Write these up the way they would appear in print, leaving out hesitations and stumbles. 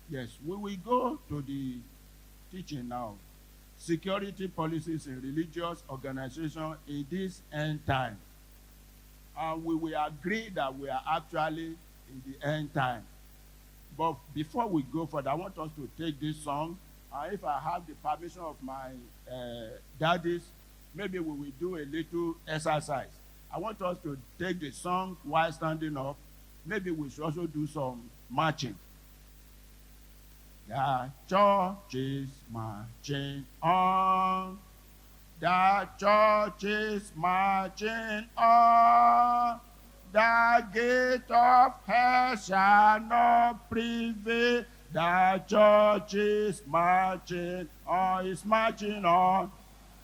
Yes, we will go to the teaching now. Security policies in religious organization in this end time. And we will agree that we are actually in the end time. But before we go further, I want us to take this song. If I have the permission of my daddies, maybe we will do a little exercise. I want us to take the song while standing up. Maybe we should also do some marching. The church is marching on. The church is marching on. The gate of hell shall not prevail. The church is marching on. It's marching on.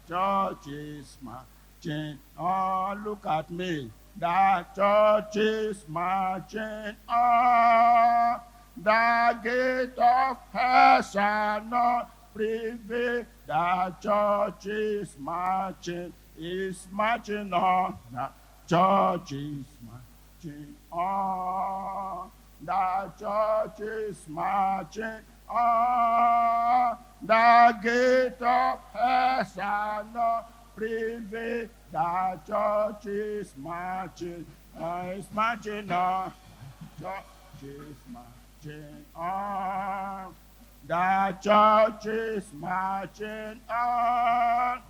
Church is marching on. Look at me. The church is marching on. The gate of hell shall not prevail. The church is marching on. The church is marching on. The church is marching on. The gate of hell shall not prevail. The church is marching. It's marching on. Church is marching on. The church is marching on.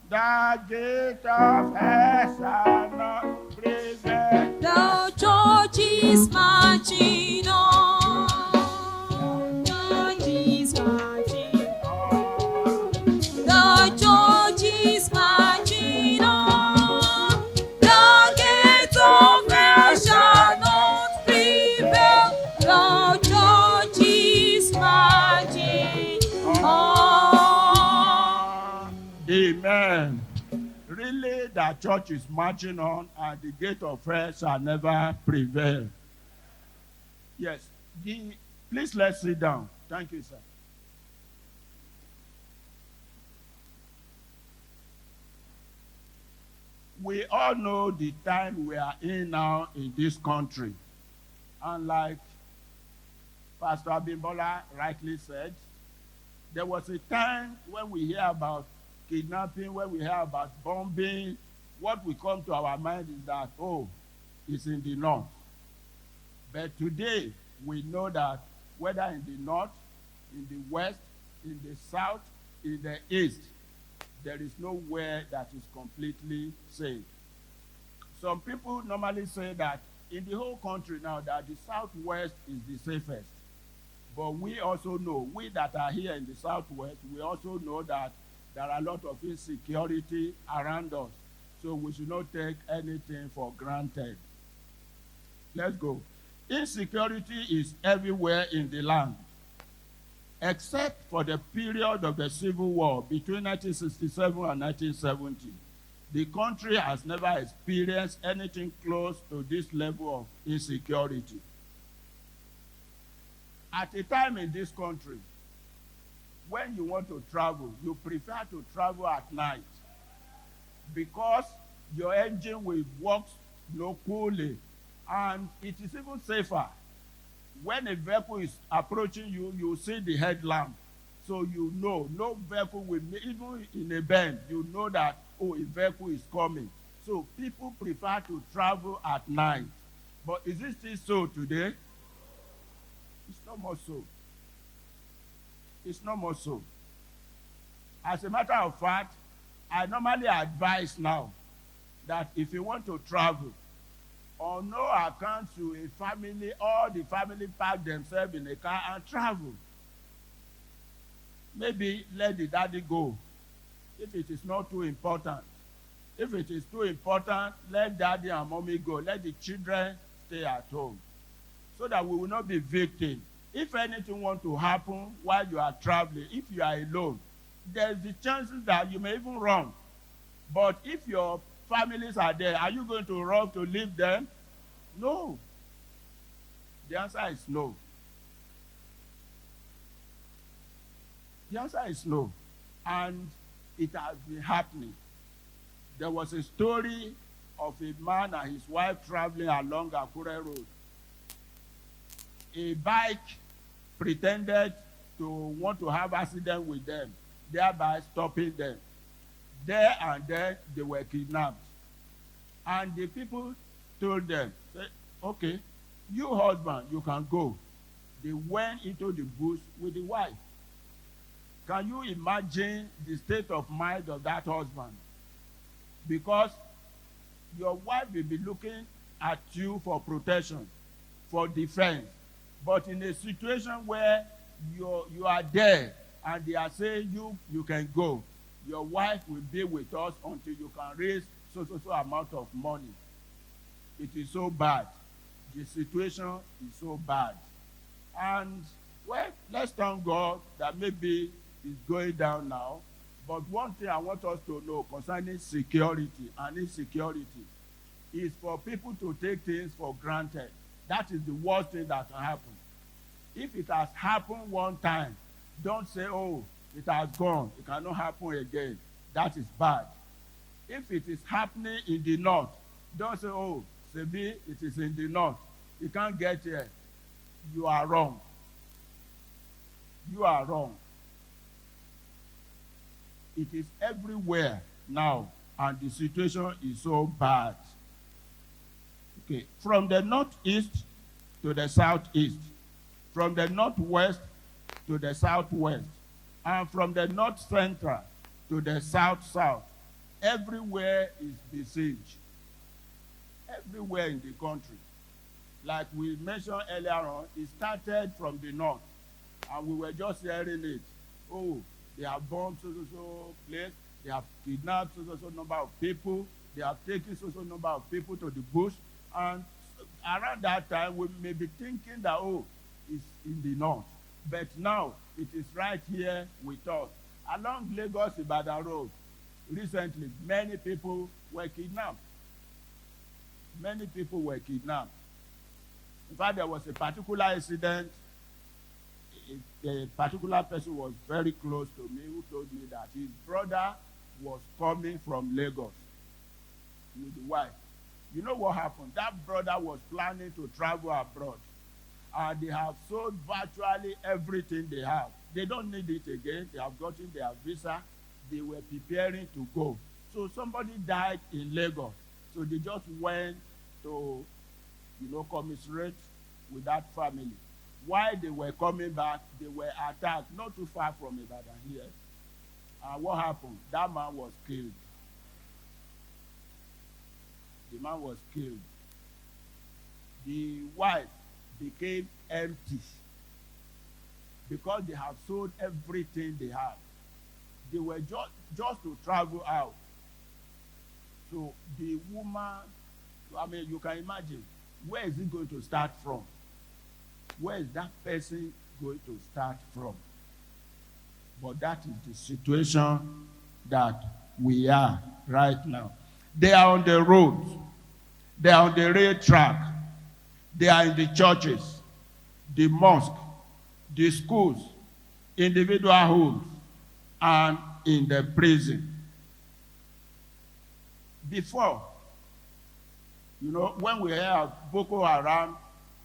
The gate of hell shall not prevail. The church is marching on. The church is marching on. The church is marching on. The gate of hell shall not prevail. The church is marching on. Amen. Really, the church is marching on, and the gate of hell shall never prevail. Yes. Please let's sit down. Thank you, sir. We all know the time we are in now in this country. And like Pastor Abimbola rightly said, there was a time when we hear about kidnapping, when we hear about bombing, what will come to our mind is that, oh, it's in the north. But today, we know that whether in the north, in the west, in the south, in the east, there is nowhere that is completely safe. Some people normally say that in the whole country now that the southwest is the safest. But we also know, we that are here in the southwest, we also know that there are a lot of insecurity around us. So we should not take anything for granted. Let's go. Insecurity is everywhere in the land, except for the period of the Civil War between 1967 and 1970. The country has never experienced anything close to this level of insecurity. At a time in this country, when you want to travel, you prefer to travel at night because your engine will work coolly, and it is even safer. When a vehicle is approaching you, you see the headlamp. So you know, no vehicle will, even in a bend, you know that, oh, a vehicle is coming. So people prefer to travel at night. But is it still so today? It's not more so. It's not more so. As a matter of fact, I normally advise now that if you want to travel, on no account to a family, all the family pack themselves in a car and travel. Maybe let the daddy go if it is not too important. If it is too important, let daddy and mommy go. Let the children stay at home so that we will not be victims. If anything wants to happen while you are traveling, if you are alone, there's the chances that you may even run. But if your families are there, are you going to run to leave them? No. The answer is no. The answer is no. And it has been happening. There was a story of a man and his wife traveling along Akure Road. A bike pretended to want to have accident with them, thereby stopping them. There and then, they were kidnapped. And the people told them, say, okay, you husband, you can go. They went into the bush with the wife. Can you imagine the state of mind of that husband? Because your wife will be looking at you for protection, for defense. But in a situation where you are there and they are saying you can go, your wife will be with us until you can raise so amount of money. It is so bad. The situation is so bad. And, well, let's thank God that maybe it's going down now. But one thing I want us to know concerning security and insecurity is for people to take things for granted. That is the worst thing that can happen. If it has happened one time, don't say, oh, it has gone. It cannot happen again. That is bad. If it is happening in the north, don't say, oh, Sebi, it is in the north. You can't get here. You are wrong. You are wrong. It is everywhere now, and the situation is so bad. Okay, from the northeast to the southeast, from the northwest to the southwest, and from the north central to the south, everywhere is besieged. Everywhere in the country. Like we mentioned earlier on, it started from the north, and we were just hearing it. Oh, they have bombed so place, they have kidnapped so number of people, they have taken so number of people to the bush, and around that time we may be thinking that, oh, it's in the north. But now it is right here with us. Along Lagos-Ibadan Road, recently, many people were kidnapped. Many people were kidnapped. In fact, there was a particular incident. A particular person was very close to me who told me that his brother was coming from Lagos with the wife. You know what happened? That brother was planning to travel abroad. And they have sold virtually everything they have. They don't need it again. They have gotten their visa. They were preparing to go. So somebody died in Lagos. So they just went to, commiserate with that family. While they were coming back, they were attacked not too far from Ibadan here. And what happened? That man was killed. The man was killed. The wife became empty because they have sold everything they had. They were just to travel out. So the woman, you can imagine, where is it going to start from? Where is that person going to start from? But that is the situation that we are right now. They are on the road. They are on the rail track. They are in the churches, the mosque, the schools, individual homes, and in the prison. Before, when we have Boko Haram,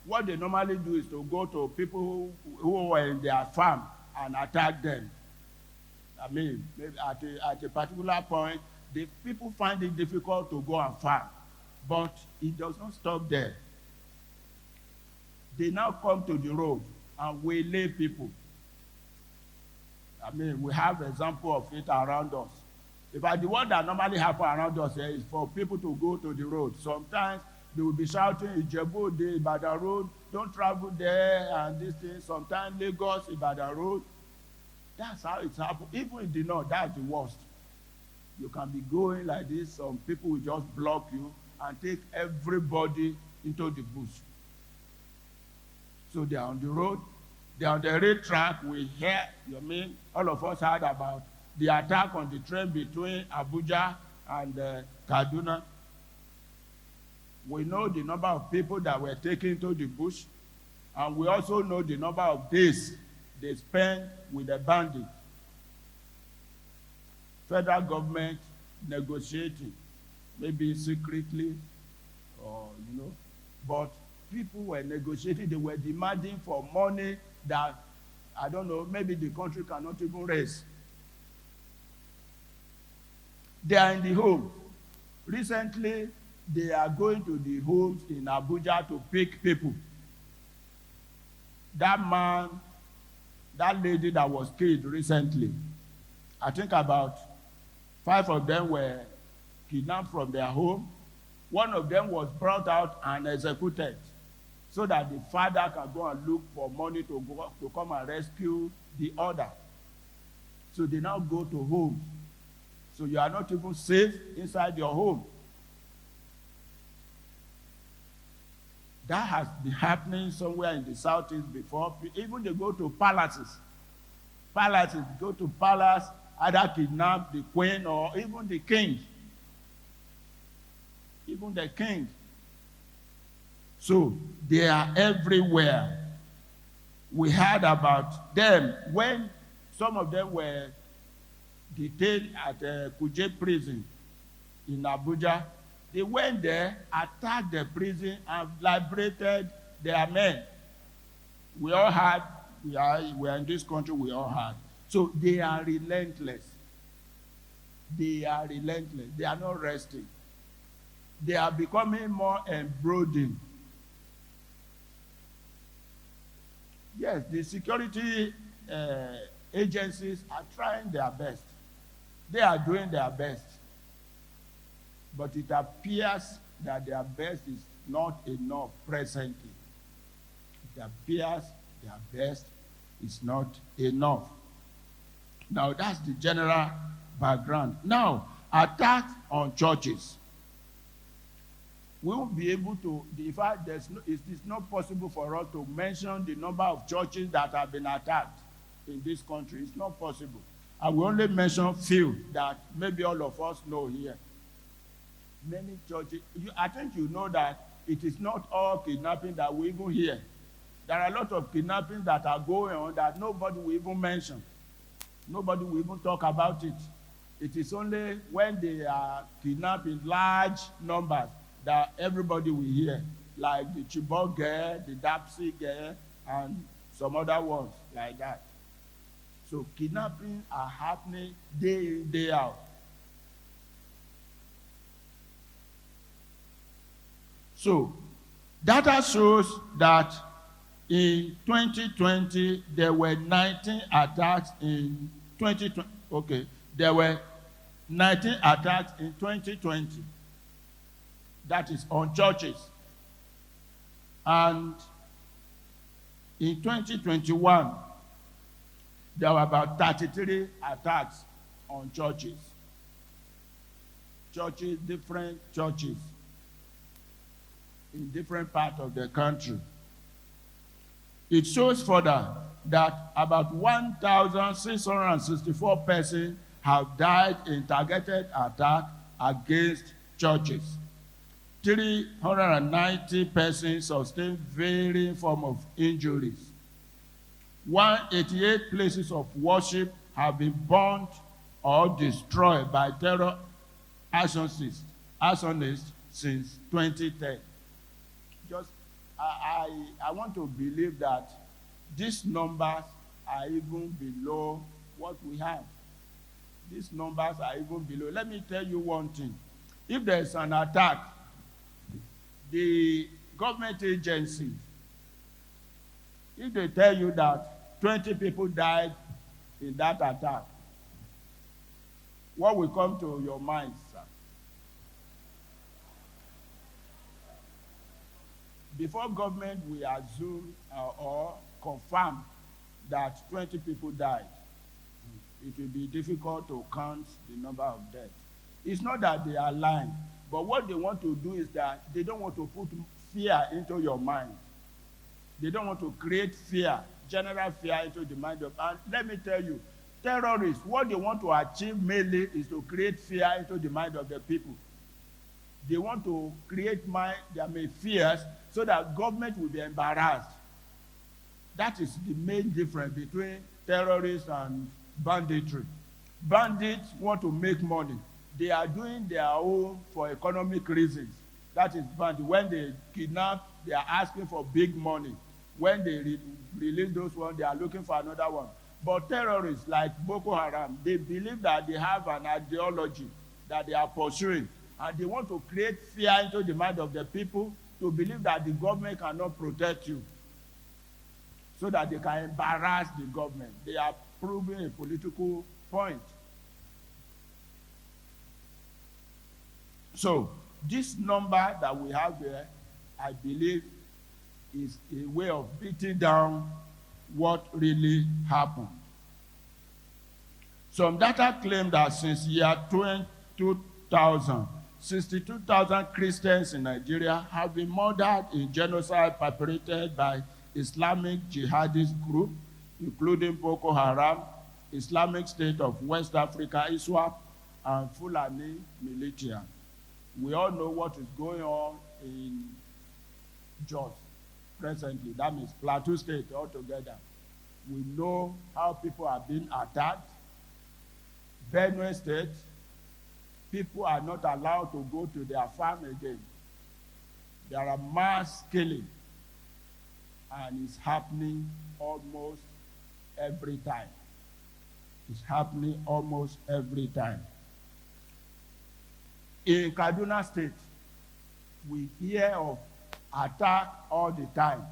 what they normally do is to go to people who were in their farm and attack them. Maybe at a particular point, the people find it difficult to go and farm. But it does not stop there. They now come to the road and waylay people. We have example of it around us. In fact, the one that normally happen around us is for people to go to the road. Sometimes they will be shouting, Ijebu, the Ibadan Road, don't travel there, and this thing. Sometimes Lagos, Ibadan Road. That's how it's happened. Even in the north, that's the worst. You can be going like this, some people will just block you and take everybody into the bush. So they are on the road, they are on the rail track. We hear, all of us heard about the attack on the train between Abuja and Kaduna. We know the number of people that were taken to the bush, and we also know the number of days they spent with the bandits. Federal government negotiating, maybe secretly, but people were negotiating. They were demanding for money that I don't know, maybe the country cannot even raise. They are in the home. Recently, they are going to the homes in Abuja to pick people. That man, that lady that was killed recently, I think about 5 of them were kidnapped from their home. One of them was brought out and executed so that the father can go and look for money to come and rescue the other. So they now go to homes. So you are not even safe inside your home. That has been happening somewhere in the southeast before. Even they go to palaces. Go to palace, either kidnap the queen or even the king. Even the king. So they are everywhere. We heard about them when some of them were detained at Kuje prison in Abuja. They went there, attacked the prison, and liberated their men. We all had, we are in this country, we all had. So they are relentless. They are relentless. They are not resting. They are becoming more embroiled. Yes, the security agencies are trying their best. They are doing their best. But it appears that their best is not enough presently. It appears their best is not enough. Now, that's the general background. Now, attacks on churches. We won't be able to, in fact, it is not possible for us to mention the number of churches that have been attacked in this country. It's not possible. I will only mention few that maybe all of us know here. Many churches, I think you know that it is not all kidnapping that we even hear. There are a lot of kidnappings that are going on that nobody will even mention. Nobody will even talk about it. It is only when they are kidnapped in large numbers that everybody will hear, like the Chibok girl, the Dapsy girl, and some other ones like that. So kidnapping are happening day in, day out. So data shows that in 2020, there were 19 attacks in 2020. Okay, there were 19 attacks in 2020. That is on churches. And in 2021, there were about 33 attacks on churches. Churches, different churches in different parts of the country. It shows further that about 1,664 persons have died in targeted attack against churches. 390 persons sustained varying forms of injuries. 188 places of worship have been burnt or destroyed by terror arsonists since 2010. I want to believe that these numbers are even below what we have. These numbers are even below. Let me tell you one thing. If there is an attack, the government agency, if they tell you that 20 people died in that attack, what will come to your mind, sir? Before government will assume or confirm that 20 people died, it will be difficult to count the number of deaths. It's not that they are lying, but what they want to do is that they don't want to put fear into your mind. They don't want to create fear, general fear into the mind of, and let me tell you, terrorists, what they want to achieve mainly is to create fear into the mind of the people. They want to create their fears so that government will be embarrassed. That is the main difference between terrorists and banditry. Bandits want to make money. They are doing their own for economic reasons. That is bandit. When they kidnap, they are asking for big money. When they release those ones, they are looking for another one. But terrorists like Boko Haram, they believe that they have an ideology that they are pursuing, and they want to create fear into the mind of the people to believe that the government cannot protect you, so that they can embarrass the government. They are proving a political point. So this number that we have there, I believe, is a way of beating down what really happened. Some data claim that since year 2000, 62,000 Christians in Nigeria have been murdered in genocide perpetrated by Islamic jihadist groups, including Boko Haram, Islamic State of West Africa, ISWAP, and Fulani militia. We all know what is going on in Jos presently. That means Plateau State altogether. We know how people are being attacked. Benue State, people are not allowed to go to their farm again. There are mass killing, and it's happening almost every time. It's happening almost every time. In Kaduna State, we hear of attack all the time.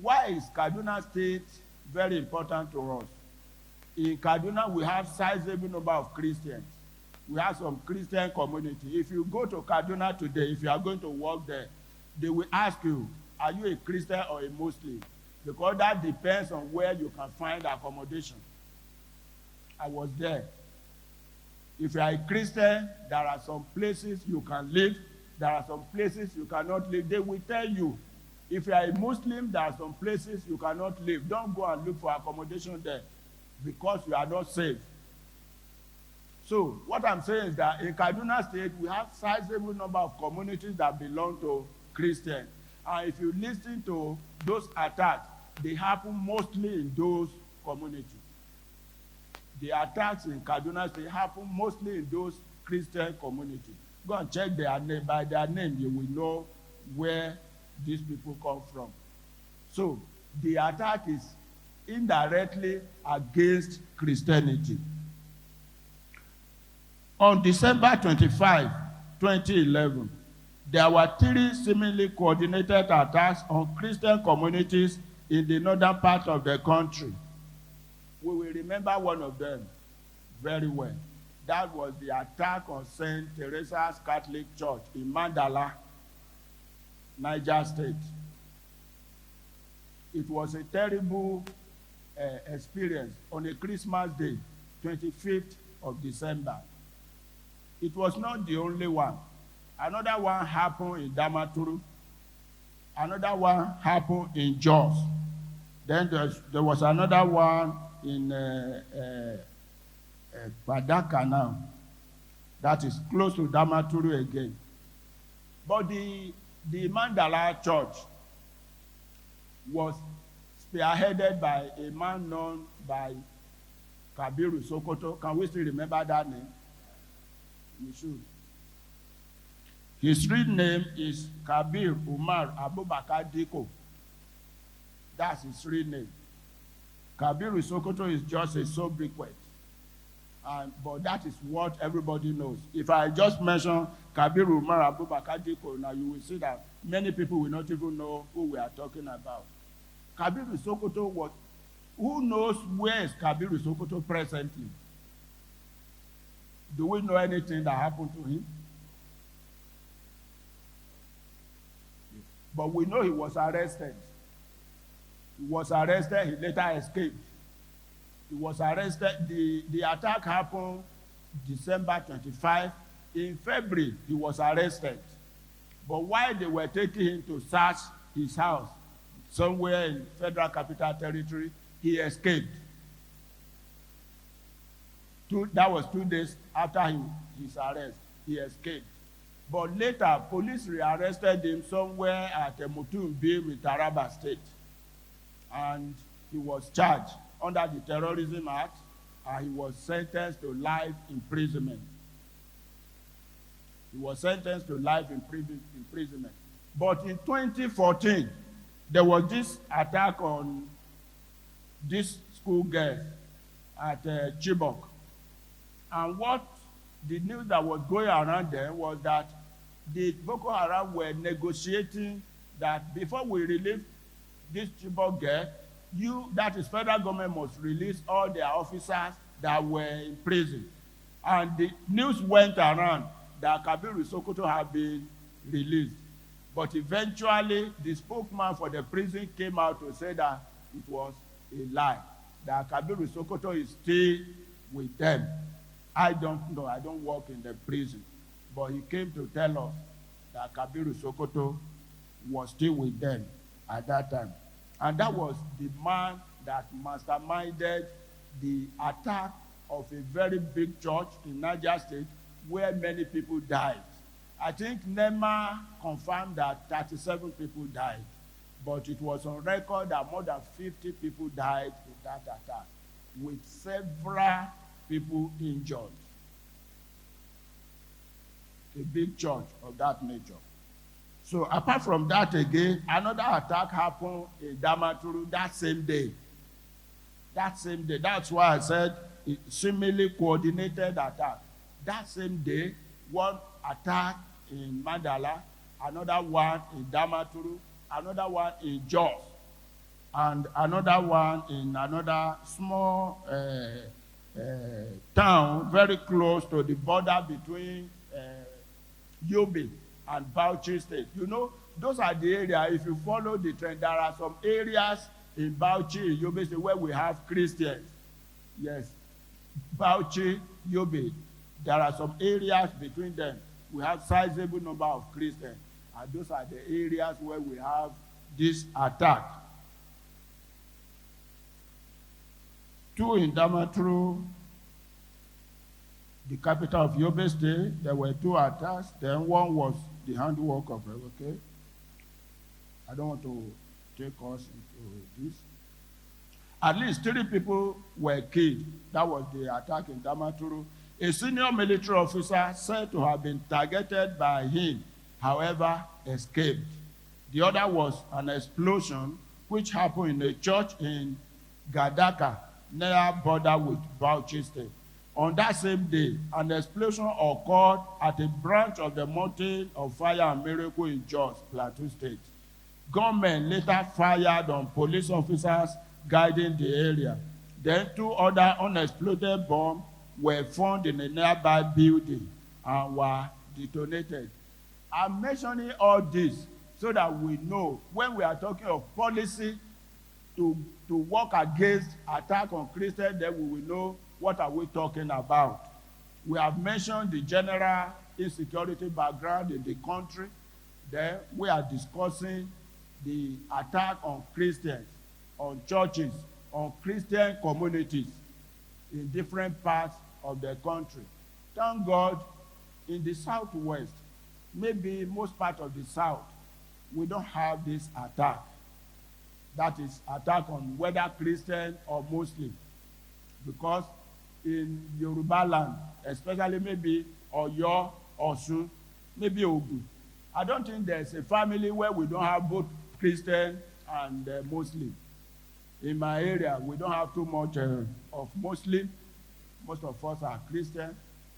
Why is Kaduna State very important to us? In Kaduna, we have sizable number of Christians. We have some Christian community. If you go to Kaduna today, if you are going to work there, they will ask you, are you a Christian or a Muslim? Because that depends on where you can find accommodation. I was there. If you are a Christian, there are some places you can live. There are some places you cannot live. They will tell you. If you are a Muslim, there are some places you cannot live. Don't go and look for accommodation there because you are not safe. So what I'm saying is that in Kaduna State, we have sizable number of communities that belong to Christians. And if you listen to those attacks, they happen mostly in those communities. The attacks in Kaduna State happen mostly in those Christian communities. Go and check their name. By their name, you will know where these people come from. So the attack is indirectly against Christianity. On December 25, 2011, there were 3 seemingly coordinated attacks on Christian communities in the northern part of the country. We will remember one of them very well. That was the attack on St. Teresa's Catholic Church in Mandala, Niger State. It was a terrible experience on a Christmas day, 25th of December. It was not the only one. Another one happened in Damaturu. Another one happened in Jos. Then there was another one in Padaka now. That is close to Damaturu again. But the Mandala Church was spearheaded by a man known by Kabiru Sokoto. Can we still remember that name? You should. His real name is Kabir Umar Abubakar Diko. That's his real name. Kabiru Sokoto is just a sobriquet. But that is what everybody knows. If I just mention Kabiru Umar Abubakar Diko, now you will see that many people will not even know who we are talking about. Kabiru Sokoto was, who knows where is Kabiru Sokoto presently? Do we know anything that happened to him? But we know he was arrested. He was arrested, he later escaped. He was arrested. The attack happened December 25. In February, he was arrested. But while they were taking him to search his house, somewhere in Federal Capital Territory, he escaped. That was 2 days after his arrest. He escaped. But later, police rearrested him somewhere at Mutumbi in Taraba State. And he was charged under the Terrorism Act, and he was sentenced to life imprisonment. He was sentenced to life imprisonment. But in 2014, There was this attack on this school girl at Chibok. And what the news that was going around there was that the Boko Haram were negotiating that before we release this Chibok girl, that is federal government, must release all their officers that were in prison. And the news went around that Kabiru Sokoto had been released. But eventually, the spokesman for the prison came out to say that it was a lie, that Kabiru Sokoto is still with them. I don't know, I don't work in the prison. But he came to tell us that Kabiru Sokoto was still with them at that time. And that was the man that masterminded the attack of a very big church in Niger State where many people died. I think NEMA confirmed that 37 people died, but it was on record that more than 50 people died in that attack, with several people injured. A big church of that nature. So apart from that again, another attack happened in Damaturu that same day. That same day. That's why I said similarly coordinated attack. That same day, one attack in Mandala, another one in Damaturu, another one in Jos, and another one in another small town very close to the border between Yobe and Bauchi State. You know, those are the areas, if you follow the trend, there are some areas in Bauchi, in Yobe State, where we have Christians. Yes, Bauchi, Yobe, there are some areas between them. We have sizable number of Christians. And those are the areas where we have this attack. 2 in Damaturu, the capital of Yobe State. There were 2 attacks. Then one was the handwork of okay. I don't want to take us into this. At least 3 people were killed. That was the attack in Damaturu. A senior military officer said to have been targeted by him, however, escaped. The other was an explosion which happened in a church in Gadaka, near border with Bauchi State. On that same day, an explosion occurred at a branch of the Mountain of Fire and Miracle in Jos, Plateau State. Gunmen later fired on police officers guiding the area. Then 2 other unexploded bombs were found in a nearby building and were detonated. I'm mentioning all this so that we know when we are talking of policy to work against attack on Christians, then we will know what are we talking about. We have mentioned the general insecurity background in the country. Then we are discussing the attack on Christians, on churches, on Christian communities in different parts of the country. Thank God, in the southwest, maybe most part of the south, we don't have this attack. That is attack on whether Christian or Muslim. Because in Yoruba land, especially maybe Oyo, Osun, maybe Ogun, I don't think there's a family where we don't have both Christian and Muslim. In my area, we don't have too much of Muslim. Most of us are Christian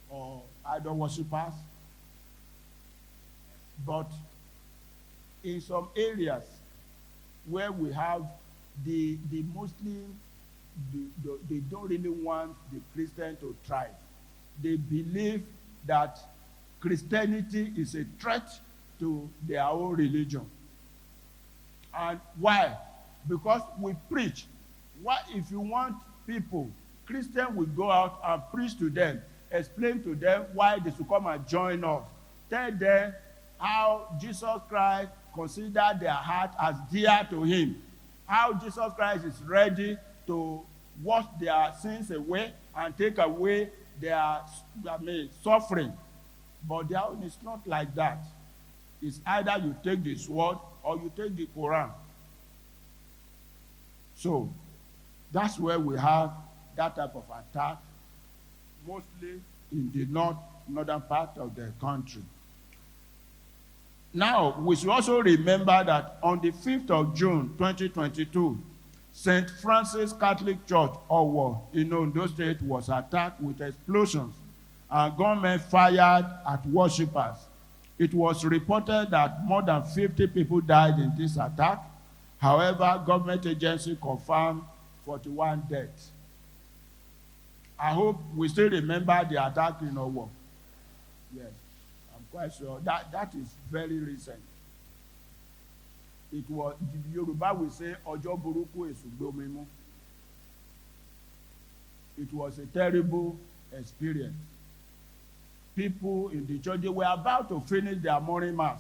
or idol worshippers. But in some areas where we have the Muslim, they don't really want the Christian to thrive. They believe that Christianity is a threat to their own religion. And why? Because we preach. Why, if you want people, Christians will go out and preach to them, explain to them why they should come and join us. Tell them how Jesus Christ considered their heart as dear to him. How Jesus Christ is ready to wash their sins away and take away their suffering. But their own is not like that. It's either you take the sword or you take the Quran. So that's where we have that type of attack, mostly in the northern part of the country. Now, we should also remember that on the 5th of June, 2022, St. Francis Catholic Church, Owo, in Ondo State, was attacked with explosions and gunmen fired at worshippers. It was reported that more than 50 people died in this attack. However, government agency confirmed 41 deaths. I hope we still remember the attack in Owo. Yes, I'm quite sure that is very recent. It was, the Yoruba will say, Ojo Buruku Esugbomimu. It was a terrible experience. People in the church, they were about to finish their morning mass.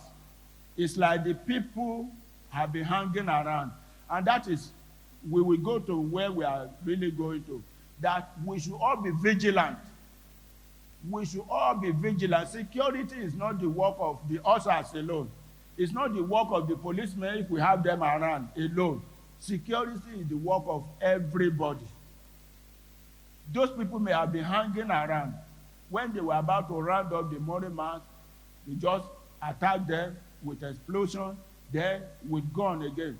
It's like the people have been hanging around. And that is, we will go to where we are really going to. That we should all be vigilant. We should all be vigilant. Security is not the work of the ushers alone. It's not the work of the policemen if we have them around alone. Security is the work of everybody. Those people may have been hanging around. When they were about to round up the morning mass, they just attacked them with explosion, then with gun again,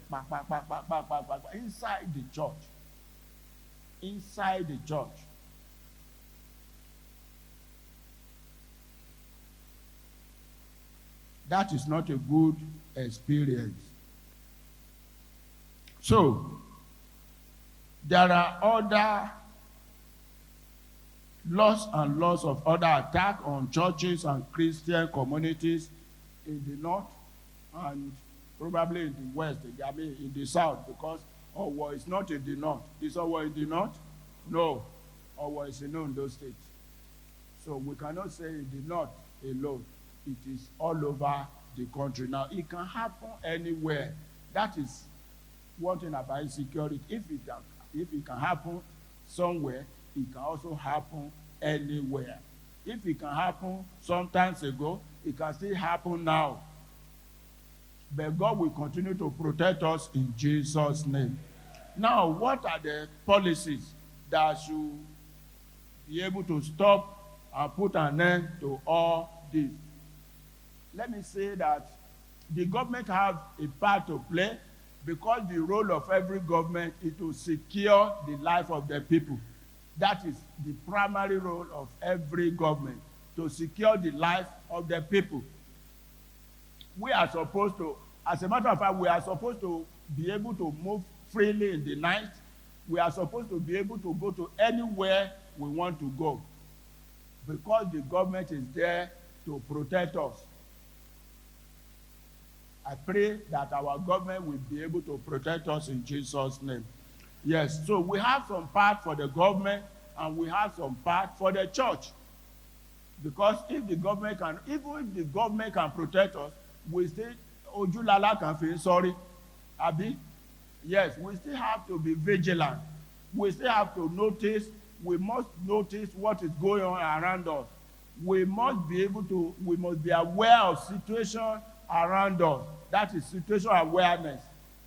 inside the church. Inside the church. That is not a good experience. So, there are other lots and lots of other attacks on churches and Christian communities in the north and probably in the west, I mean in the south, because Owo is not in the north. Is Owo in the north? No. Owo is in Ondo State. So we cannot say in the north alone. It is all over the country. Now, it can happen anywhere. That is one thing about insecurity. If it can happen somewhere, it can also happen anywhere. If it can happen sometimes ago, it can still happen now. But God will continue to protect us in Jesus' name. Now, what are the policies that should be able to stop and put an end to all this? Let me say that the government have a part to play, because the role of every government is to secure the life of the people. That is the primary role of every government, to secure the life of the people. We are supposed to, as a matter of fact, we are supposed to be able to move freely in the night. We are supposed to be able to go to anywhere we want to go, because the government is there to protect us. I pray that our government will be able to protect us in Jesus' name. Yes, so we have some part for the government and we have some part for the church. Because if the government can, even if the government can protect us, we still, Ojulala can feel sorry. Abi? Yes, we still have to be vigilant. We still have to notice, we must notice what is going on around us. We must be aware of situation around us. That is situation awareness.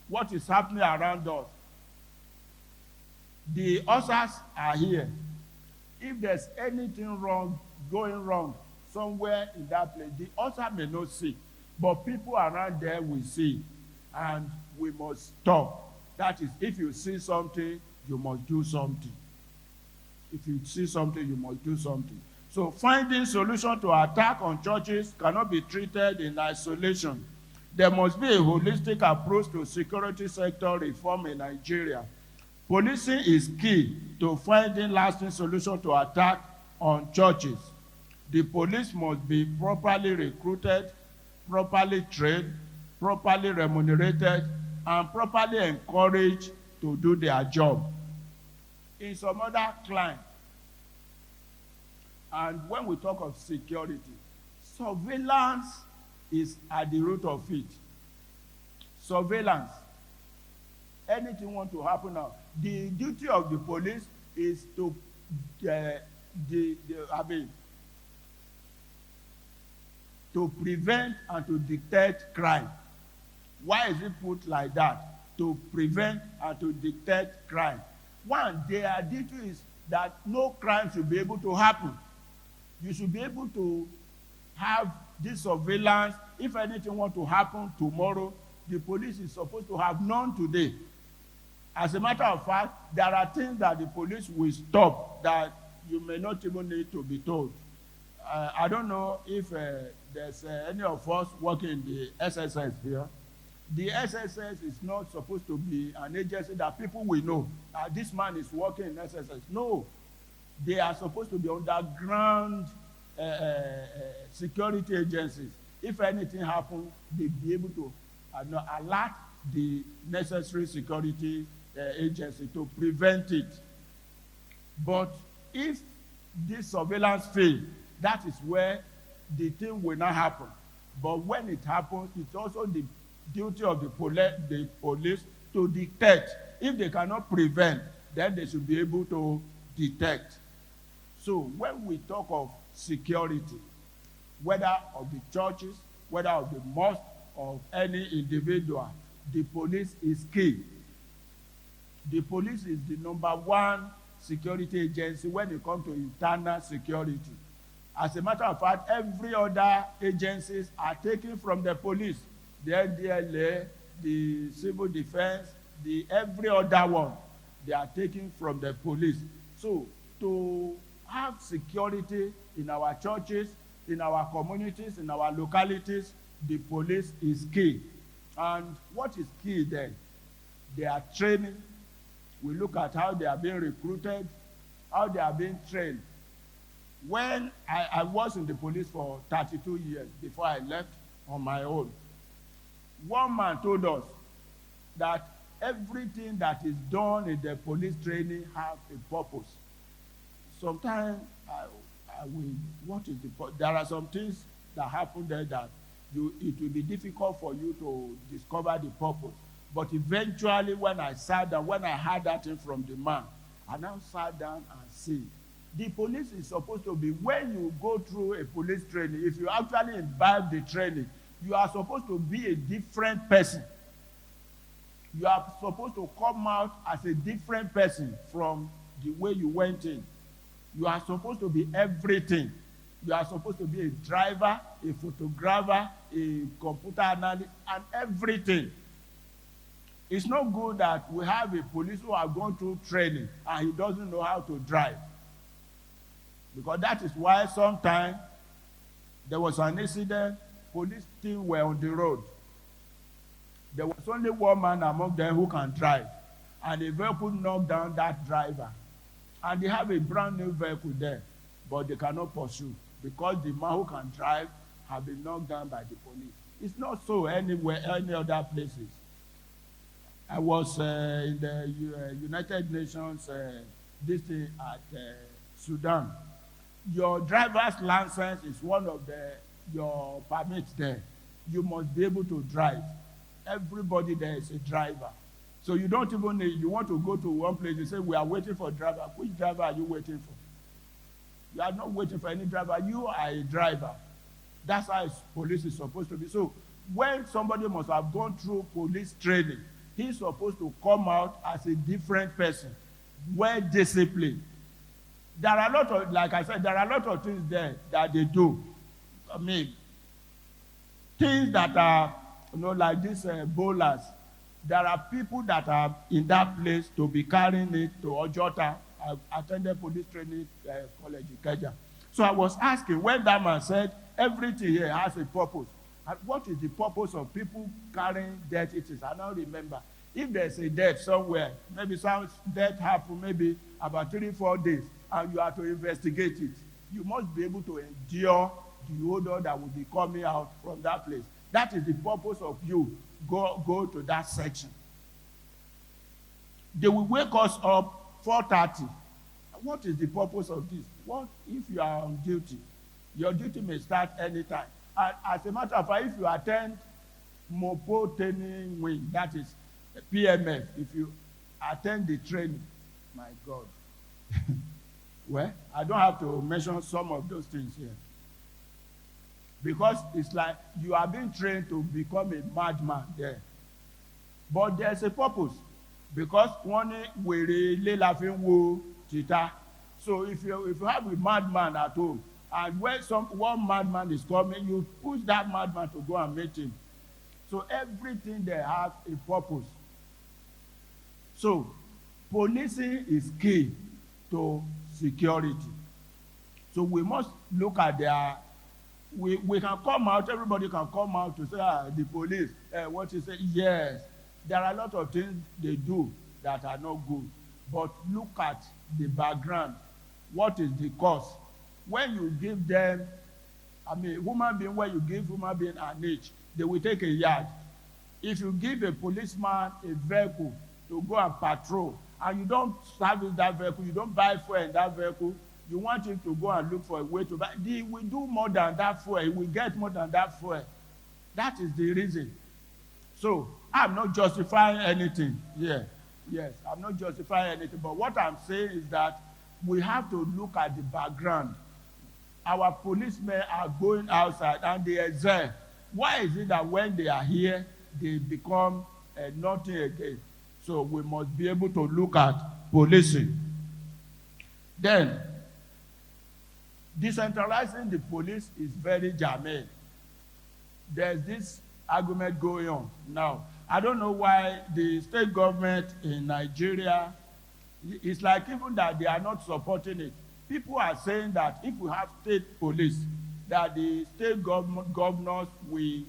What is happening around us. The ushers are here. If there's anything wrong, going wrong somewhere in that place, the usher may not see, but people around there will see, and we must stop. That is, if you see something, you must do something. If you see something, you must do something. So finding solution to attack on churches cannot be treated in isolation. There must be a holistic approach to security sector reform in Nigeria. Policing is key to finding lasting solution to attack on churches. The police must be properly recruited, properly trained, properly remunerated, and properly encouraged to do their job. In some other climes, and when we talk of security, surveillance is at the root of it. Surveillance. Anything want to happen now. The duty of the police is to to prevent and to detect crime. Why is it put like that? To prevent and to detect crime. One, their duty is that no crime should be able to happen. You should be able to have this surveillance if anything want to happen tomorrow, the police is supposed to have known today. As a matter of fact, there are things that the police will stop that you may not even need to be told. I don't know if there's any of us working in the SSS here. The SSS is not supposed to be an agency that people will know. This man is working in SSS. No. They are supposed to be underground security agencies. If anything happens, they'll be able to alert the necessary security agency to prevent it. But if this surveillance fails, that is where the thing will not happen. But when it happens, it's also the duty of the police to detect. If they cannot prevent, then they should be able to detect. So when we talk of security, whether of the churches, whether of the mosque, of any individual, the police is key. The police is the number one security agency when it comes to internal security. As a matter of fact, every other agencies are taken from the police. The NDLA, the civil defense, every other one, they are taken from the police. So to have security in our churches, in our communities, in our localities, the police is key. And what is key then? They are training. We look at how they are being recruited, how they are being trained. When I was in the police for 32 years before I left on my own, one man told us that everything that is done in the police training has a purpose. Sometimes there are some things that happen there that it will be difficult for you to discover the purpose. But eventually, when I sat down, when I heard that thing from the man, I now sat down and see. The police is supposed to be, when you go through a police training, if you actually imbibe the training, you are supposed to be a different person. You are supposed to come out as a different person from the way you went in. You are supposed to be everything. You are supposed to be a driver, a photographer, a computer analyst, and everything. It's not good that we have a police who are going through training and he doesn't know how to drive. Because that is why sometimes there was an incident, police team were on the road. There was only one man among them who can drive. And the vehicle knocked down that driver. And they have a brand new vehicle there, but they cannot pursue because the man who can drive has been knocked down by the police. It's not so anywhere, any other places. I was in the United Nations this thing at Sudan. Your driver's license is one of your permits there. You must be able to drive. Everybody there is a driver. So you don't even need, you want to go to one place, you say, we are waiting for a driver. Which driver are you waiting for? You are not waiting for any driver. You are a driver. That's how police is supposed to be. So when somebody must have gone through police training, he's supposed to come out as a different person, well disciplined. There are a lot of, like I said, there are a lot of things there that they do. I mean, things that are, like these bowlers. There are people that are in that place to be carrying it to Ojota. I attended police training college in Kenya. So I was asking, when that man said, everything here has a purpose. And what is the purpose of people carrying death? It is, I now remember, if there's a death somewhere, maybe some death happened maybe about 3-4 days, and you have to investigate it, you must be able to endure the odor that will be coming out from that place. That is the purpose of you. Go to that section. They will wake us up 4:30. What is the purpose of this? What if you are on duty? Your duty may start anytime. And as a matter of fact, if you attend Mopo Training Wing, that is PMF, if you attend the training, my God. Well, I don't have to mention some of those things here. Because it's like you are being trained to become a madman there. But there's a purpose. Because one were la fin wo chita. So if you have a madman at home And when one madman is coming, you push that madman to go and meet him. So everything they have a purpose. So policing is key to security. So we must look at we can come out, everybody can come out to say, the police, what you say, yes, there are a lot of things they do that are not good. But look at the background. What is the cause? When you give them, human being, when you give human being an age, they will take a yard. If you give a policeman a vehicle to go and patrol, and you don't service that vehicle, you don't buy fuel in that vehicle, you want him to go and look for a way to buy, he will do more than that fuel, he will get more than that fuel. That is the reason. So, I'm not justifying anything here. Yes, I'm not justifying anything, but what I'm saying is that we have to look at the background. Our policemen are going outside and they excel. Why is it that when they are here, they become nothing again? So we must be able to look at policing. Then, decentralizing the police is very germane. There's this argument going on now. I don't know why the state government in Nigeria, it's like even that they are not supporting it. People are saying that if we have state police, that the state governors will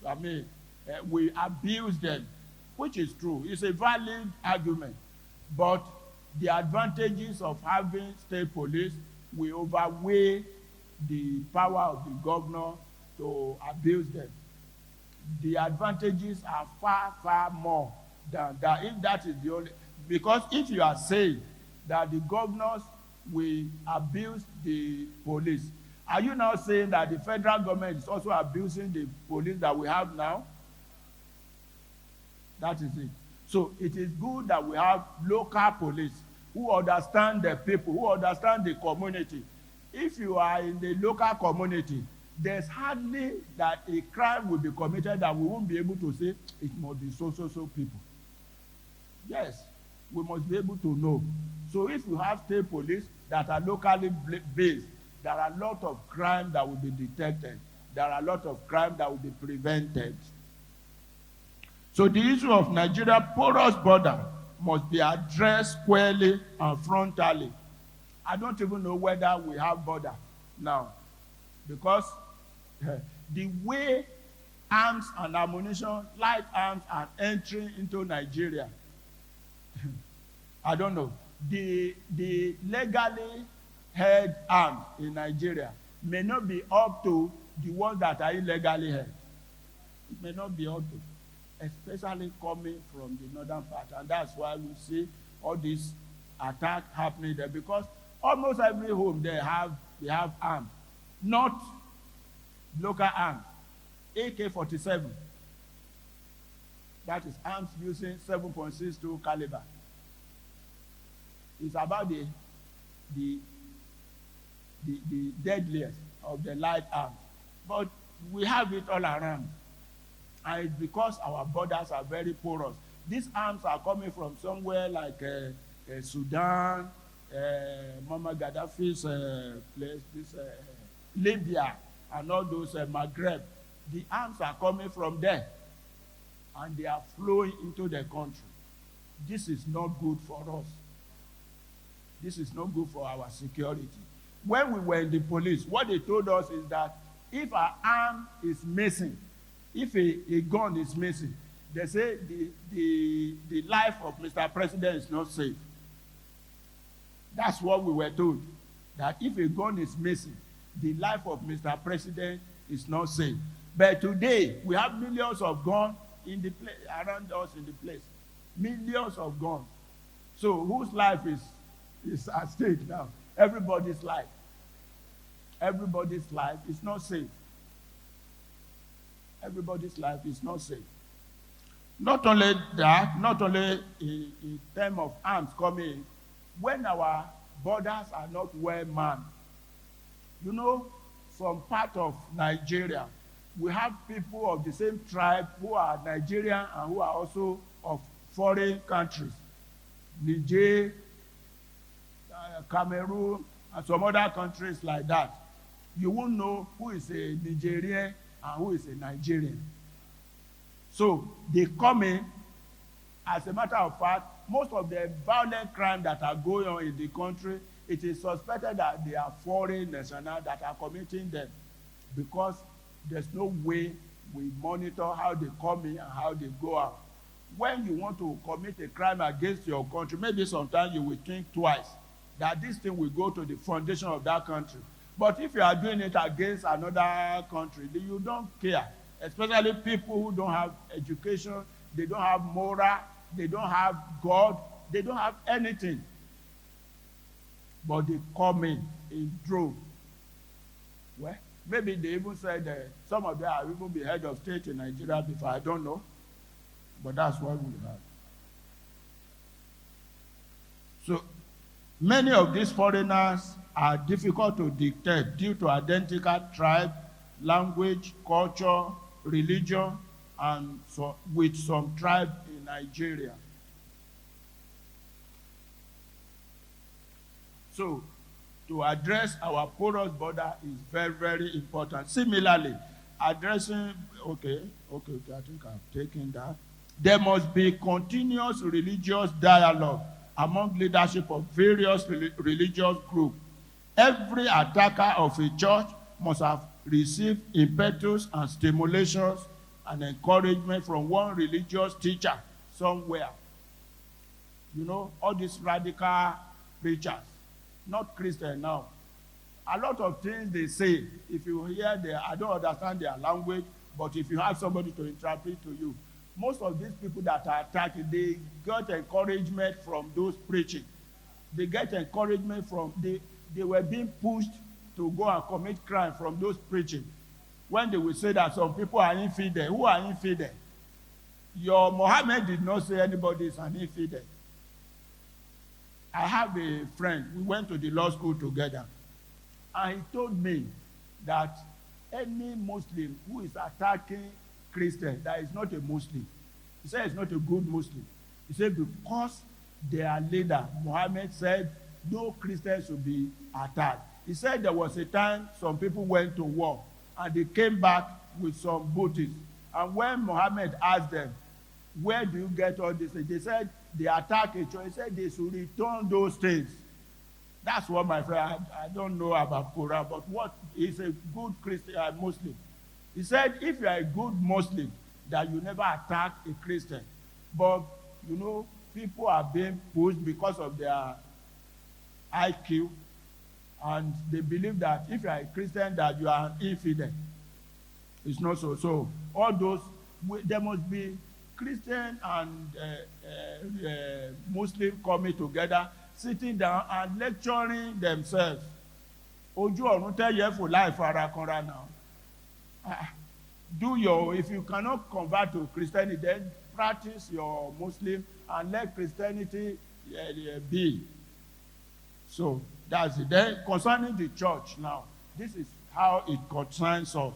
abuse them, which is true. It's a valid argument. But the advantages of having state police will outweigh the power of the governor to abuse them. The advantages are far, far more than that. If that is the only, because if you are saying that the governors will abuse the police, are you now saying that the federal government is also abusing the police that we have now? That is it. So it is good that we have local police who understand the people, who understand the community. If you are in the local community, there's hardly that a crime will be committed that we won't be able to say it must be so people. Yes, we must be able to know. So if you have state police that are locally based, there are a lot of crime that will be detected. There are a lot of crime that will be prevented. So the issue of Nigeria's porous border must be addressed squarely and frontally. I don't even know whether we have border now, because the way arms and ammunition, light arms are entering into Nigeria, I don't know. The legally held arms in Nigeria may not be up to the ones that are illegally held. It may not be up to, especially coming from the northern part. And that's why we see all this attack happening there, because almost every home they have arms, not local arms. AK-47, that is arms using 7.62 caliber. It's about the deadliest of the light arms. But we have it all around. And it's because our borders are very porous. These arms are coming from somewhere like Sudan, Muammar Gaddafi's place, Libya, and all those Maghreb. The arms are coming from there, and they are flowing into the country. This is not good for us. This is not good for our security. When we were in the police, what they told us is that if an arm is missing, if a gun is missing, they say the life of Mr. President is not safe. That's what we were told. That if a gun is missing, the life of Mr. President is not safe. But today, we have millions of guns in the place, around us in the place. Millions of guns. So whose life is at stake now? Everybody's life. Everybody's life is not safe. Everybody's life is not safe. Not only that, not only in terms of arms coming in, when our borders are not well manned, you know, some part of Nigeria, we have people of the same tribe who are Nigerian and who are also of foreign countries. Niger, Cameroon, and some other countries like that. you won't know who is a Nigerian and who is a Nigerian. So they come in. As a matter of fact, most of the violent crimes that are going on in the country, it is suspected that they are foreign nationals that are committing them, because there's no way we monitor how they come in and how they go out. When you want to commit a crime against your country, maybe sometimes you will think twice that this thing will go to the foundation of that country. But if you are doing it against another country, then you don't care, especially people who don't have education, they don't have moral, they don't have God, they don't have anything. But they come in droves. Well, maybe they even said some of them have even been head of state in Nigeria before, I don't know. But that's what we have. So, many of these foreigners are difficult to detect due to identical tribe, language, culture, religion, and so with some tribe in Nigeria. So, to address our porous border is very, very important. Similarly, addressing, okay, I think I've taken that. There must be continuous religious dialogue among leadership of various religious groups. Every attacker of a church must have received impetus and stimulations and encouragement from one religious teacher somewhere. You know, all these radical preachers, not Christian now. A lot of things they say, if you hear I don't understand their language, but if you have somebody to interpret to you, most of these people that are attacking, they got encouragement from those preaching. They get encouragement from, they were being pushed to go and commit crime from those preaching. When they will say that some people are infidel, who are infidel? Your Muhammad did not say anybody is an infidel. I have a friend, we went to the law school together, and he told me that any Muslim who is attacking Christian that is not a Muslim, he said it's not a good Muslim. He said because their leader Muhammad said no Christians should be attacked. He said there was a time some people went to war and they came back with some booty, and when Muhammad asked them, where do you get all this? They said they attack a church. He said they should return those things. That's what my friend, I don't know about Quran, but what is a good Christian Muslim? He said, if you are a good Muslim, that you never attack a Christian. But, you know, people are being pushed because of their IQ, and they believe that if you are a Christian, that you are an infidel. It's not so. So, all those, there must be Christian and Muslim coming together, sitting down and lecturing themselves. Ojú ọ̀run tẹ́yẹ fò láì fara kanra now. If you cannot convert to Christianity, then practice your Muslim and let Christianity be. So that's it. Then concerning the church now, this is how it concerns us.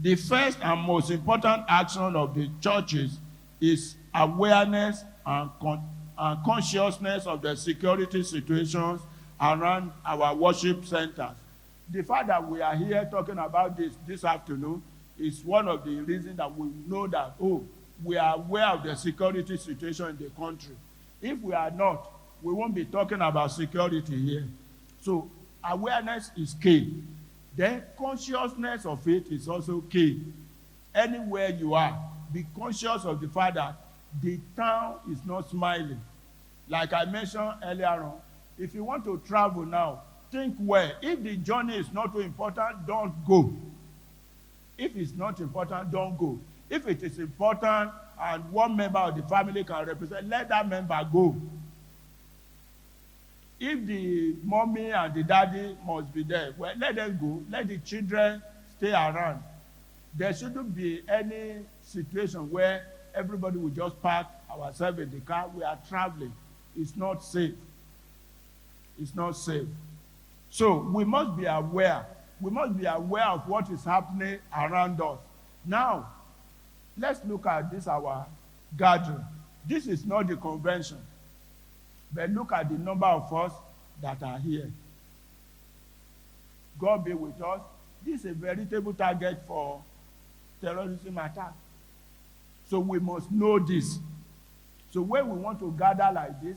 The first and most important action of the churches is awareness and consciousness of the security situations around our worship centers. The fact that we are here talking about this afternoon is one of the reasons that we know that, we are aware of the security situation in the country. If we are not, we won't be talking about security here. So awareness is key. Then consciousness of it is also key. Anywhere you are, be conscious of the fact that the town is not smiling. Like I mentioned earlier on, if you want to travel now, think well. If the journey is not too important, don't go. If it's not important, don't go. If it is important and one member of the family can represent, let that member go. If the mommy and the daddy must be there, well, let them go. Let the children stay around. There shouldn't be any situation where everybody will just park ourselves in the car. We are traveling. It's not safe. It's not safe. So we must be aware. We must be aware of what is happening around us. Now, let's look at this, our gathering. This is not the convention. But look at the number of us that are here. God be with us. This is a veritable target for terrorism attack. So we must know this. So when we want to gather like this,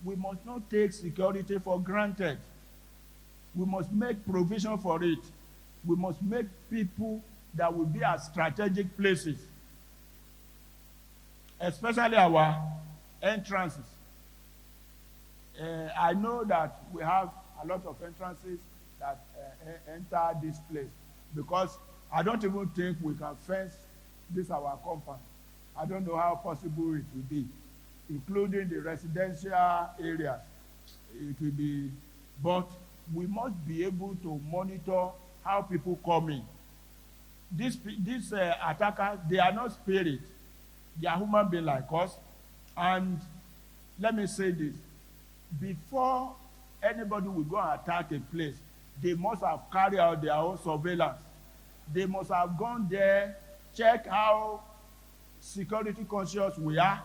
we must not take security for granted. We must make provision for it. We must make people that will be at strategic places, especially our entrances. I know that we have a lot of entrances that enter this place, because I don't even think we can fence this our compound. I don't know how possible it will be, including the residential areas. It will be, but we must be able to monitor how people come in. These attackers, they are not spirit. They are human beings like us. And let me say this. Before anybody will go and attack a place, they must have carried out their own surveillance. They must have gone there, check how security conscious we are,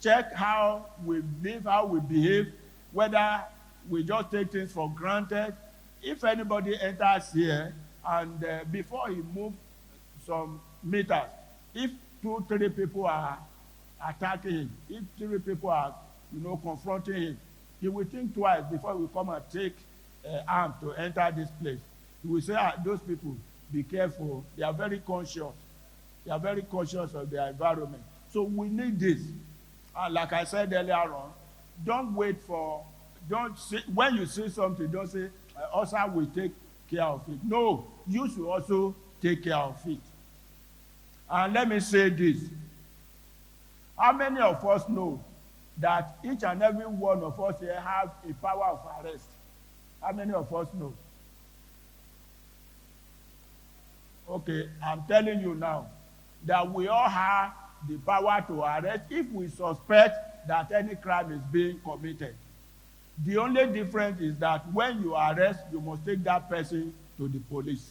check how we live, how we behave, whether we just take things for granted. If anybody enters here and before he moves some meters, if 2-3 people are attacking him, if 3 people are, confronting him, he will think twice before he will come and take arms to enter this place. He will say, those people, be careful. They are very conscious. They are very conscious of their environment. So we need this. And like I said earlier on, don't say, when you see something, don't say, OSA will take care of it. No, you should also take care of it. And let me say this. How many of us know that each and every one of us here have a power of arrest? How many of us know? Okay, I'm telling you now that we all have the power to arrest if we suspect that any crime is being committed. The only difference is that when you arrest, you must take that person to the police.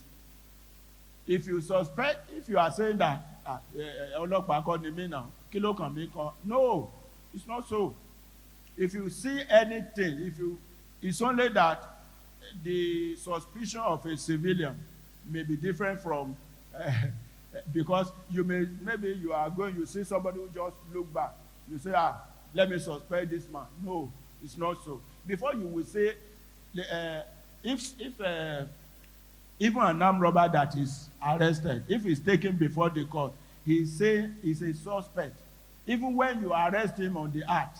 If you suspect, if you are saying that, no, it's not so. If you see anything, it's only that the suspicion of a civilian may be different from, because maybe you are going, you see somebody who just look back. You say, let me suspect this man. No, it's not so. Before you will say, if even an armed robber that is arrested, if he's taken before the court, he's a suspect. Even when you arrest him on the act.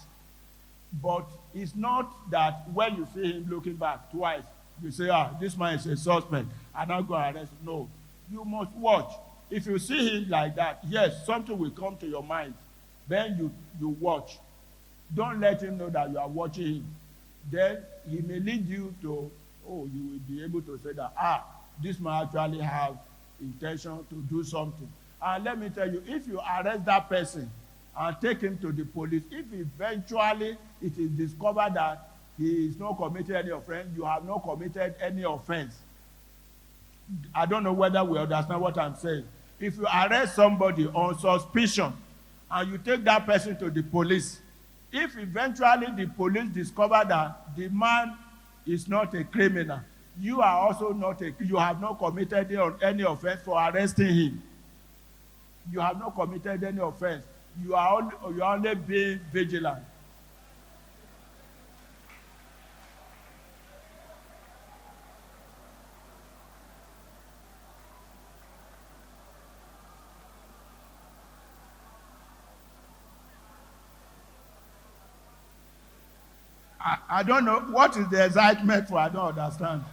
But it's not that when you see him looking back twice, you say, this man is a suspect, and I'm going to arrest him. No, you must watch. If you see him like that, yes, something will come to your mind. Then you watch. Don't let him know that you are watching him. Then he may lead you to, you will be able to say that, this man actually have intention to do something. And let me tell you, if you arrest that person and take him to the police, if eventually it is discovered that he is not committed any offense, you have not committed any offense. I don't know whether we understand what I'm saying. If you arrest somebody on suspicion and you take that person to the police, if eventually the police discover that the man is not a criminal, you are also you have not committed any offense for arresting him. You have not committed any offense. You are only being vigilant. I don't know. What is the excitement for? I don't understand.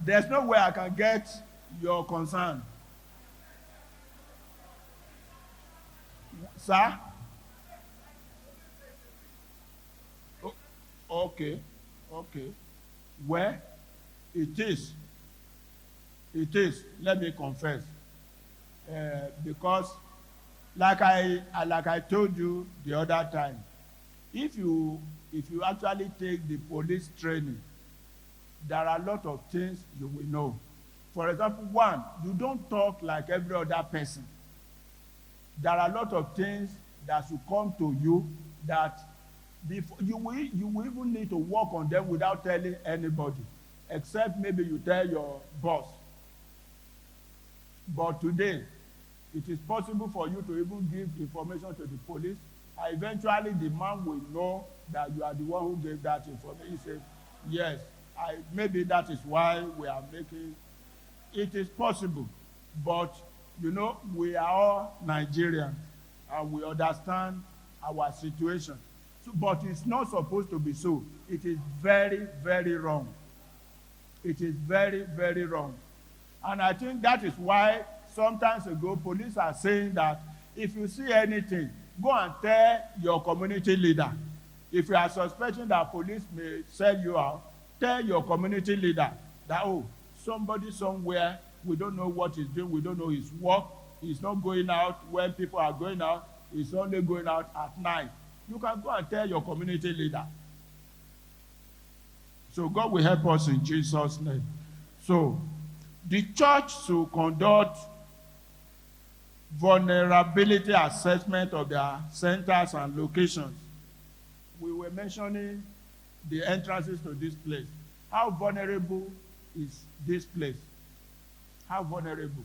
There's no way I can get your concern. Sir? Okay. Well, it is. Let me confess. Because like I told you the other time, if you actually take the police training, there are a lot of things you will know. For example, one, you don't talk like every other person. There are a lot of things that should come to you that before you will even need to work on them without telling anybody, except maybe you tell your boss. But today, it is possible for you to even give information to the police, and eventually the man will know that you are the one who gave that information. He says, yes, maybe that is why we are making. It is possible, but we are all Nigerians, and we understand our situation. But it's not supposed to be so. It is very, very wrong. It is very, very wrong. And I think that is why sometimes ago police are saying that if you see anything, go and tell your community leader. If you are suspecting that police may sell you out, tell your community leader that, somebody somewhere, we don't know what he's doing, we don't know his work, he's not going out when people are going out, he's only going out at night. You can go and tell your community leader. So God will help us in Jesus' name. So the church should conduct vulnerability assessment of their centers and locations. We were mentioning the entrances to this place. How vulnerable is this place? How vulnerable?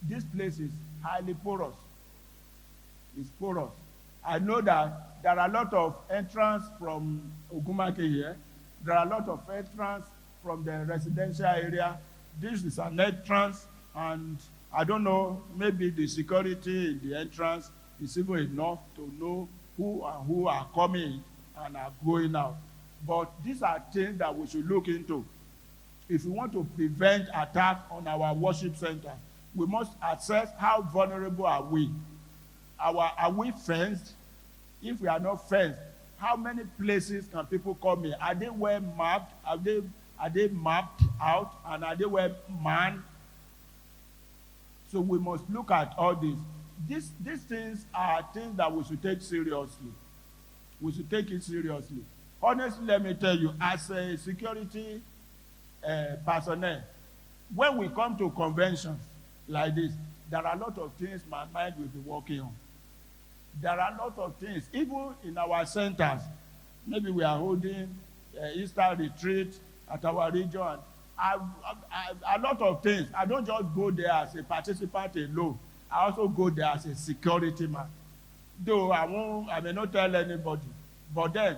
This place is highly porous. It's porous. I know that there are a lot of entrance from Ogumake here. There are a lot of entrance from the residential area. This is an entrance, and I don't know, maybe the security in the entrance is even enough to know who are coming and are going out. But these are things that we should look into. If we want to prevent attack on our worship center, we must assess how vulnerable are we. Are we fenced? If we are not fenced, how many places can people come in? Are they well mapped? Are they mapped out? And are they well manned? So we must look at all this. These things are things that we should take seriously. We should take it seriously. Honestly, let me tell you, as a security personnel, when we come to conventions like this, there are a lot of things my mind will be working on. There are a lot of things, even in our centers. Maybe we are holding Easter retreat at our region. A lot of things. I don't just go there as a participant alone. I also go there as a security man. Though I may not tell anybody. But then,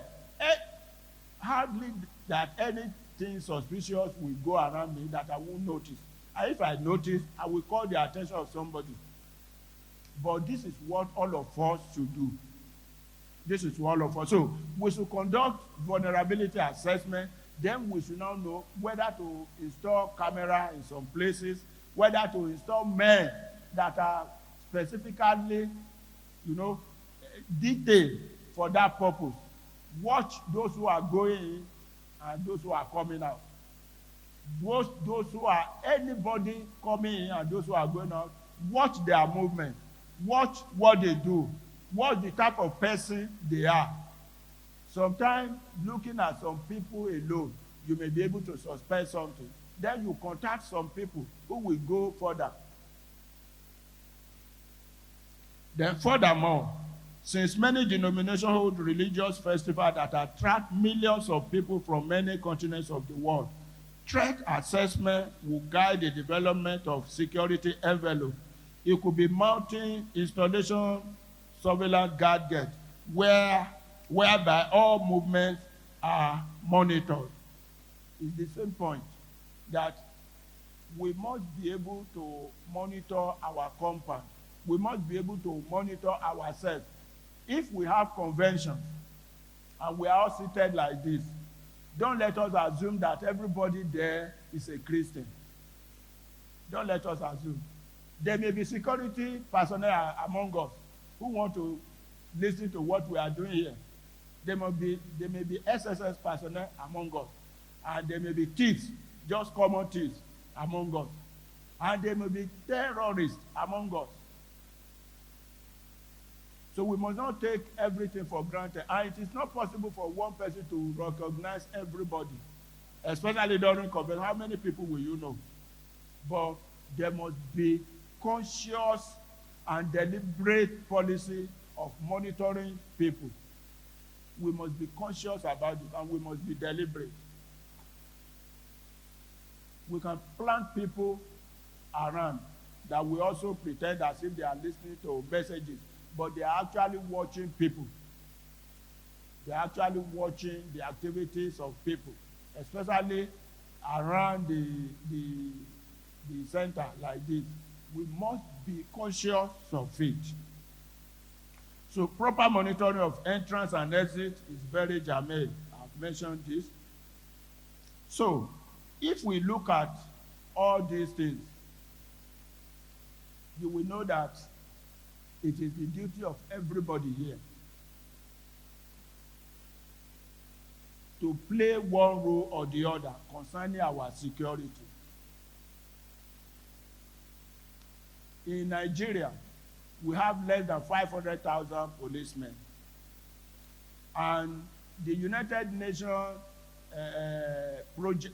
hardly that anything suspicious will go around me that I won't notice. And if I notice, I will call the attention of somebody. But this is what all of us should do. This is what all of us. So we should conduct vulnerability assessment. Then we should now know whether to install camera in some places, whether to install men that are specifically, detailed for that purpose. Watch those who are going in and those who are coming out. Those who are anybody coming in and those who are going out, watch their movement. Watch what they do. Watch the type of person they are. Sometimes, looking at some people alone, you may be able to suspect something. Then you contact some people who will go further. Then furthermore, since many denominations hold religious festivals that attract millions of people from many continents of the world, threat assessment will guide the development of security envelope. It could be mounting installation surveillance gadget whereby all movements are monitored. It's the same point that we must be able to monitor our compound. We must be able to monitor ourselves. If we have conventions and we are all seated like this, don't let us assume that everybody there is a Christian. Don't let us assume. There may be security personnel among us who want to listen to what we are doing here. There may be SSS personnel among us. And there may be thieves, just common thieves among us. And there may be terrorists among us. So we must not take everything for granted. And it is not possible for one person to recognize everybody, especially during COVID. How many people will you know? But there must be conscious and deliberate policy of monitoring people. We must be conscious about it, and we must be deliberate. We can plant people around that we also pretend as if they are listening to messages, but they are actually watching people. They are actually watching the activities of people, especially around the center like this. We must be conscious of it. So proper monitoring of entrance and exit is very germane. I've mentioned this. So if we look at all these things, you will know that it is the duty of everybody here to play one role or the other concerning our security. In Nigeria, we have less than 500,000 policemen. And the United Nations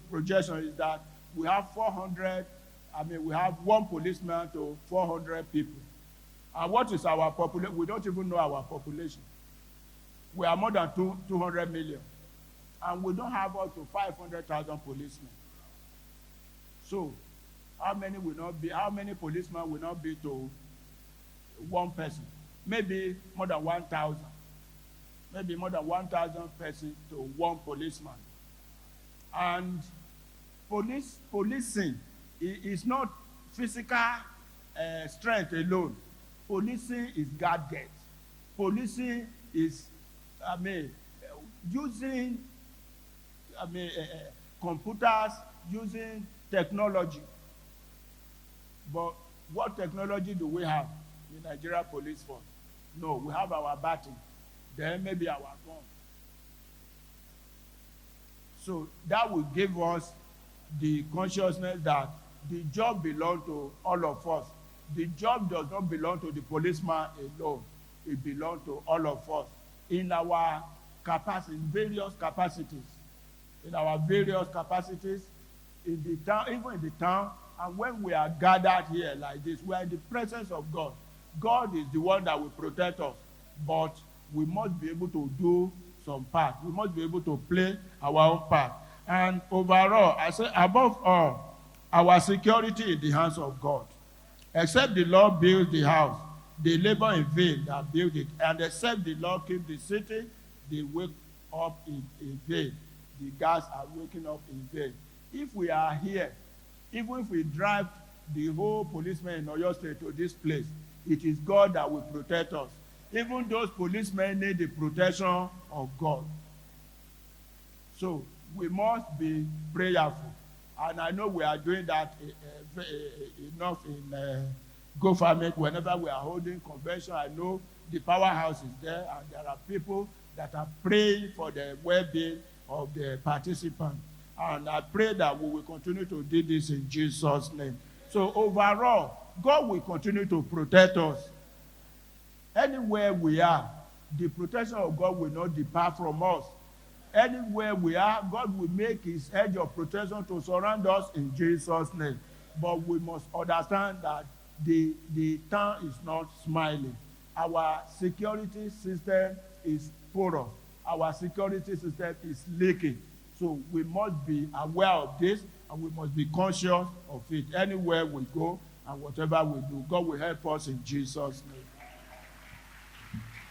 projection is that we have we have one policeman to 400 people. And what is our population? We don't even know our population. We are more than 200 million. And we don't have up to 500,000 policemen. So, how many policemen will not be to one person? Maybe more than 1,000. Maybe more than 1,000 persons to one policeman. And policing is not physical strength alone. Policing is gadgets. Policing is, using computers, using technology. But what technology do we have in Nigeria Police Force? No, we have our batting. Then maybe our gun. So that will give us the consciousness that the job belongs to all of us. The job does not belong to the policeman alone. It belongs to all of us in our capacity, various capacities. In our various capacities, in the town, even in the town, and when we are gathered here like this, we are in the presence of God. God is the one that will protect us, but we must be able to do some part. We must be able to play our own part. And overall, I say above all, our security in the hands of God. Except the Lord build the house, they labor in vain that build it. And except the Lord keep the city, they wake up in vain. The guards are waking up in vain. If we are here, even if we drive the whole policemen in Oyo State to this place, it is God that will protect us. Even those policemen need the protection of God. So we must be prayerful. And I know we are doing that enough in GOFAMINT. Whenever we are holding convention, I know the powerhouse is there, and there are people that are praying for the well-being of the participants. And I pray that we will continue to do this in Jesus' name. So overall, God will continue to protect us. Anywhere we are, the protection of God will not depart from us. Anywhere we are, God will make his edge of protection to surround us in Jesus' name. But we must understand that the town is not smiling. Our security system is porous. Our security system is leaking. So we must be aware of this, and we must be conscious of it anywhere we go and whatever we do. God will help us in Jesus' name.